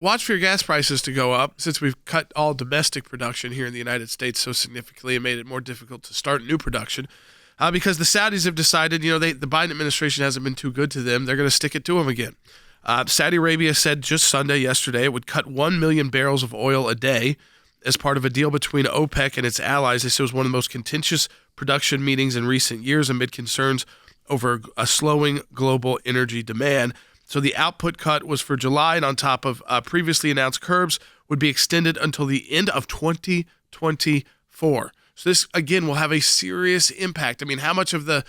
watch for your gas prices to go up since we've cut all domestic production here in the United States so significantly and made it more difficult to start new production. Because the Saudis have decided, the Biden administration hasn't been too good to them. They're going to stick it to them again. Saudi Arabia said just yesterday, it would cut 1 million barrels of oil a day as part of a deal between OPEC and its allies. They said it was one of the most contentious production meetings in recent years amid concerns over a slowing global energy demand. So the output cut was for July, and on top of previously announced curbs, would be extended until the end of 2024. So this, again, will have a serious impact. I mean, how much of the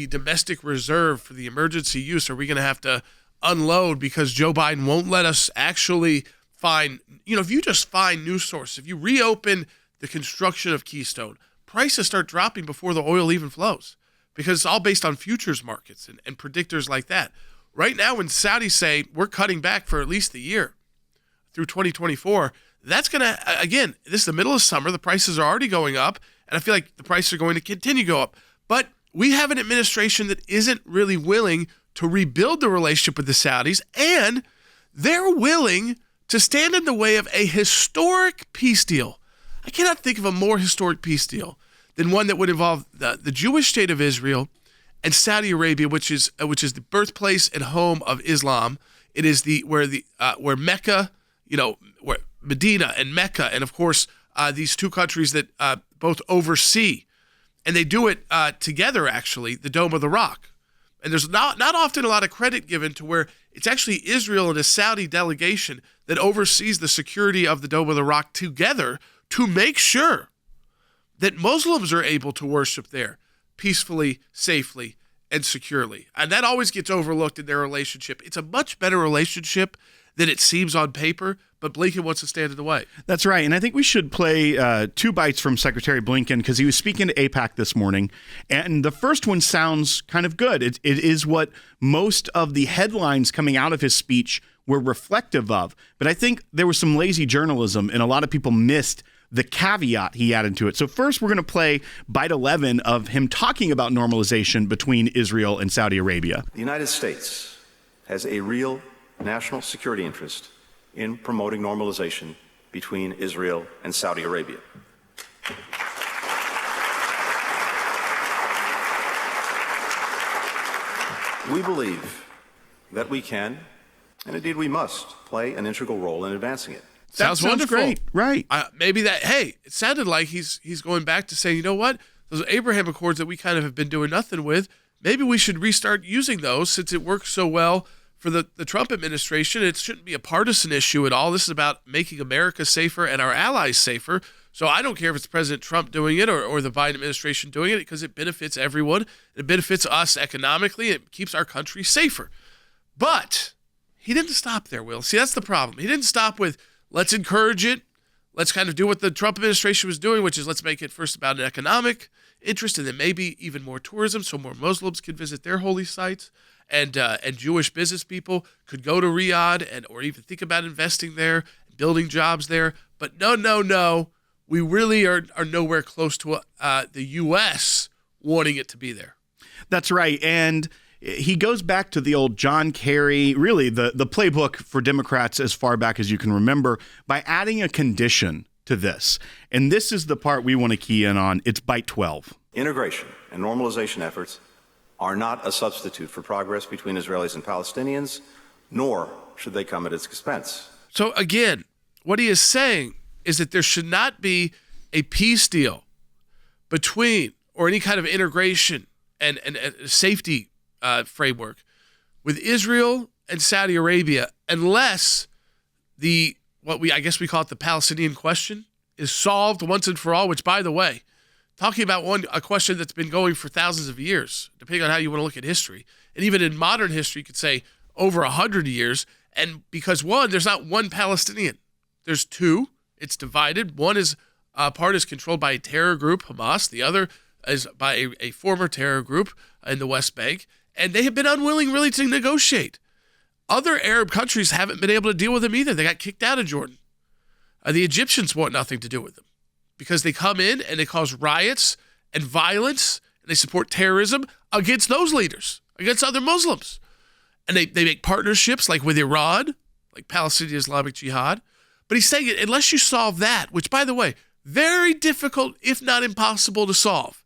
domestic reserve for the emergency use are we going to have to unload because Joe Biden won't let us actually find, if you just find new sources, if you reopen the construction of Keystone, prices start dropping before the oil even flows because it's all based on futures markets and predictors like that. Right now, when Saudis say we're cutting back for at least the year through 2024, that's going to, again, this is the middle of summer. The prices are already going up, and I feel like the prices are going to continue to go up. But we have an administration that isn't really willing to rebuild the relationship with the Saudis, and they're willing to stand in the way of a historic peace deal. I cannot think of a more historic peace deal than one that would involve the Jewish state of Israel and Saudi Arabia, which is the birthplace and home of Islam. It is where Mecca, where Medina and Mecca, and of course these two countries that both oversee, and they do it together. Actually, the Dome of the Rock, and there's not often a lot of credit given to where it's actually Israel and a Saudi delegation that oversees the security of the Dome of the Rock together to make sure that Muslims are able to worship there peacefully, safely, and securely. And that always gets overlooked in their relationship. It's a much better relationship than it seems on paper, but Blinken wants to stand in the way. That's right. And I think we should play 2 bites from Secretary Blinken because he was speaking to AIPAC this morning. And the first one sounds kind of good. It is what most of the headlines coming out of his speech were reflective of. But I think there was some lazy journalism and a lot of people missed the caveat he added to it. So first, we're going to play bite 11 of him talking about normalization between Israel and Saudi Arabia. The United States has a real national security interest in promoting normalization between Israel and Saudi Arabia. We believe that we can, and indeed we must, play an integral role in advancing it. Sounds wonderful. Great, right? Maybe it sounded like he's going back to saying, you know what, those Abraham Accords that we kind of have been doing nothing with, maybe we should restart using those since it works so well for the Trump administration. It shouldn't be a partisan issue at all. This is about making America safer and our allies safer. So I don't care if it's President Trump doing it or the Biden administration doing it because it benefits everyone. It benefits us economically. It keeps our country safer. But he didn't stop there, Will. See, that's the problem. He didn't stop with, let's encourage it. Let's kind of do what the Trump administration was doing, which is let's make it first about an economic interest and then maybe even more tourism so more Muslims can visit their holy sites and Jewish business people could go to Riyadh or even think about investing there, building jobs there. But no. We really are nowhere close to the U.S. wanting it to be there. That's right. And he goes back to the old John Kerry, really the playbook for Democrats as far back as you can remember, by adding a condition to this. And this is the part we want to key in on. It's bite 12. Integration and normalization efforts are not a substitute for progress between Israelis and Palestinians, nor should they come at its expense. So again, what he is saying is that there should not be a peace deal between or any kind of integration and safety framework with Israel and Saudi Arabia unless I guess we call it the Palestinian question is solved once and for all, which, by the way, talking about a question that's been going for thousands of years, depending on how you want to look at history. And even in modern history, you could say over 100 years. And because there's not one Palestinian. There's two. It's divided. One part is controlled by a terror group, Hamas. The other is by a former terror group in the West Bank. And they have been unwilling really to negotiate. Other Arab countries haven't been able to deal with them either. They got kicked out of Jordan. The Egyptians want nothing to do with them because they come in and they cause riots and violence and they support terrorism against those leaders, against other Muslims. And they make partnerships like with Iran like Palestinian Islamic Jihad. But he's saying it, unless you solve that, which, by the way, very difficult, if not impossible to solve,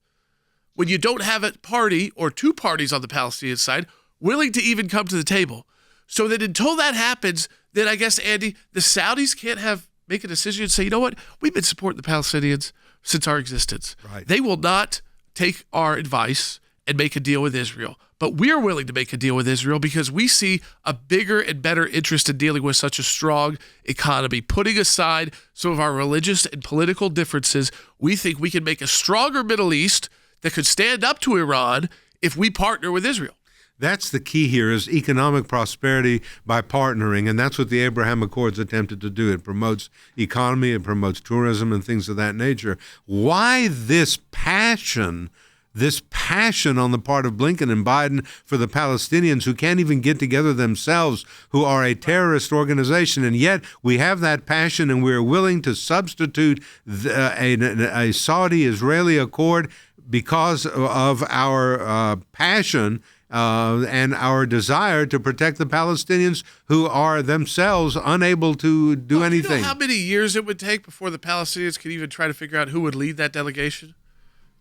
when you don't have a party or two parties on the Palestinian side willing to even come to the table. So that until that happens, then I guess, Andy, the Saudis can't make a decision and say, you know what, we've been supporting the Palestinians since our existence. Right. They will not take our advice and make a deal with Israel. But we're willing to make a deal with Israel because we see a bigger and better interest in dealing with such a strong economy. Putting aside some of our religious and political differences, we think we can make a stronger Middle East that could stand up to Iran if we partner with Israel. That's the key here, is economic prosperity by partnering, and that's what the Abraham Accords attempted to do. It promotes economy, it promotes tourism and things of that nature. Why this passion on the part of Blinken and Biden for the Palestinians who can't even get together themselves, who are a terrorist organization, and yet we have that passion and we're willing to substitute a Saudi-Israeli accord because of our passion and our desire to protect the Palestinians who are themselves unable to do anything. Do you know how many years it would take before the Palestinians could even try to figure out who would lead that delegation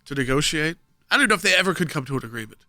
to negotiate? I don't know if they ever could come to an agreement.